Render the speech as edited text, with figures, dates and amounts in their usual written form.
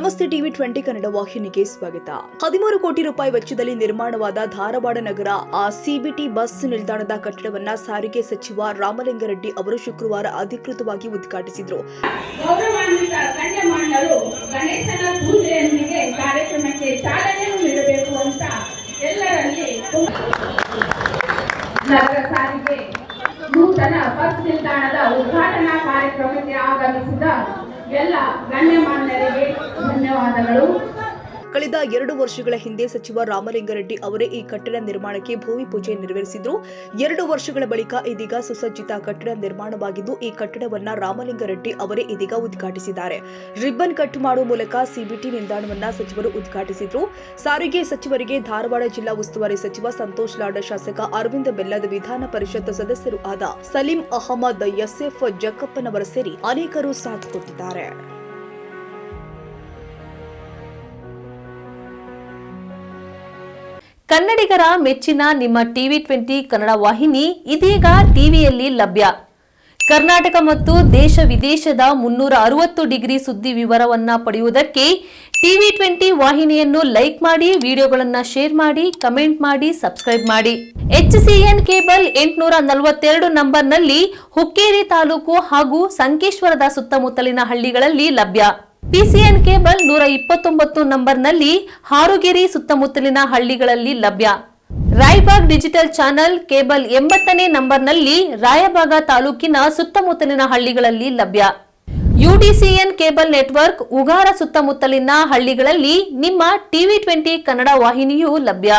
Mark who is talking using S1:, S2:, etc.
S1: ನಮಸ್ತೆ ಟಿವಿ 20 ಕನ್ನಡ ವಾಹಿನಿಗೆ ಸ್ವಾಗತ. 13 ಕೋಟಿ ರೂಪಾಯಿ ವೆಚ್ಚದಲ್ಲಿ ನಿರ್ಮಾಣವಾದ ಧಾರವಾಡ ನಗರ ಸಿಬಿಟಿ ಬಸ್ ನಿಲ್ದಾಣದ ಕಟ್ಟಡವನ್ನ ಸಾರಿಗೆ ಸಚಿವ ರಾಮಲಿಂಗಾರೆಡ್ಡಿ ಅವರು ಶುಕ್ರವಾರ ಅಧಿಕೃತವಾಗಿ ಉದ್ಘಾಟಿಸಿದರು.
S2: ಗೌರವಾನ್ವಿತ ಗಣ್ಯಮಾನ್ಯರು ಗಣೇಶನ ಪೂಜೆಯೊಂದಿಗೆ ಕಾರ್ಯಕ್ರಮಕ್ಕೆ ಚಾಲನೆ ನೀಡಬೇಕು ಅಂತ ಎಲ್ಲರಲ್ಲಿ ನಗರ ಸಾರಿಗೆ ನೂತನ ಬಸ್ ನಿಲ್ದಾಣದ ಉದ್ಘಾಟನಾ ಕಾರ್ಯಕ್ರಮಕ್ಕೆ ಆಗಮಿಸಿದ ಎಲ್ಲ ಗಣ್ಯಮಾನ್ಯರಿಗೆ ಧನ್ಯವಾದಗಳು.
S1: ಕಳೆದ 2 ವರ್ಷಗಳ ಹಿಂದೆ ಸಚಿವ ರಾಮಲಿಂಗಾರೆಡ್ಡಿ ಅವರೇ ಈ ಕಟ್ಟಡ ನಿರ್ಮಾಣಕ್ಕೆ ಭೂಮಿ ಪೂಜೆ ನೆರವೇರಿಸಿದ್ರು. 2 ವರ್ಷಗಳ ಬಳಿಕ ಇದೀಗ ಸುಸಜ್ಜಿತ ಕಟ್ಟಡ ನಿರ್ಮಾಣವಾಗಿದ್ದು, ಈ ಕಟ್ಟಡವನ್ನ ರಾಮಲಿಂಗಾರೆಡ್ಡಿ ಅವರೇ ಇದೀಗ ಉದ್ಘಾಟಿಸಿದ್ದಾರೆ. ರಿಬ್ಬನ್ ಕಟ್ ಮಾಡುವ ಮೂಲಕ ಸಿಬಿಟಿ ನಿಲ್ದಾಣವನ್ನ ಸಚಿವರು ಉದ್ಘಾಟಿಸಿದ್ರು. ಸಾರಿಗೆ ಸಚಿವರಿಗೆ ಧಾರವಾಡ ಜಿಲ್ಲಾ ಉಸ್ತುವಾರಿ ಸಚಿವ ಸಂತೋಷ್ ಲಾಡ್, ಶಾಸಕ ಅರವಿಂದ ಬೆಲ್ಲದ್, ವಿಧಾನ ಪರಿಷತ್ ಸದಸ್ಯರು ಆದ ಸಲೀಂ ಅಹಮದ್, ಎಸ್ಎಫ್ ಜಕ್ಕಪ್ಪನವರ ಸೇರಿ ಅನೇಕರು ಸಾಥ್ ಕೊಟ್ಟಿದ್ದಾರೆ.
S3: ಕನ್ನಡಿಗರ ಮೆಚ್ಚಿನ ನಿಮ್ಮ ಟಿವಿ 20 ಕನ್ನಡ ವಾಹಿನಿ ಇದೀಗ ಟಿವಿಯಲ್ಲಿ ಲಭ್ಯ. ಕರ್ನಾಟಕ ಮತ್ತು ದೇಶ ವಿದೇಶದ 360 ಡಿಗ್ರಿ ಸುದ್ದಿ ವಿವರವನ್ನ ಪಡೆಯುವುದಕ್ಕೆ ಟಿವಿ 20 ವಾಹಿನಿಯನ್ನು ಲೈಕ್ ಮಾಡಿ, ವಿಡಿಯೋಗಳನ್ನು ಶೇರ್ ಮಾಡಿ, ಕಮೆಂಟ್ ಮಾಡಿ, ಸಬ್ಸ್ಕ್ರೈಬ್ ಮಾಡಿ. HCN ಕೇಬಲ್ 842 ನಂಬರ್ನಲ್ಲಿ ಹುಕ್ಕೇರಿ ತಾಲೂಕು ಹಾಗೂ ಸಂಕೇಶ್ವರದ ಸುತ್ತಮುತ್ತಲಿನ ಹಳ್ಳಿಗಳಲ್ಲಿ ಲಭ್ಯ. PCN ಕೇಬಲ್ 129 ನಂಬರ್ನಲ್ಲಿ ಹಾರುಗೆರೆ ಸುತ್ತಮುತ್ತಲಿನ ಹಳ್ಳಿಗಳಲ್ಲಿ ಲಭ್ಯ. ರಾಯಬಾಗ್ ಡಿಜಿಟಲ್ ಚಾನೆಲ್ ಕೇಬಲ್ 80ನೇ ನಂಬರ್ನಲ್ಲಿ ರಾಯಬಾಗ ತಾಲೂಕಿನ ಸುತ್ತಮುತ್ತಲಿನ ಹಳ್ಳಿಗಳಲ್ಲಿ ಲಭ್ಯ. UDCN ಕೇಬಲ್ ನೆಟ್ವರ್ಕ್ ಉಗಾರ ಸುತ್ತಮುತ್ತಲಿನ ಹಳ್ಳಿಗಳಲ್ಲಿ ನಿಮ್ಮ ಟಿವಿ 20 ಕನ್ನಡ ವಾಹಿನಿಯೂ ಲಭ್ಯ.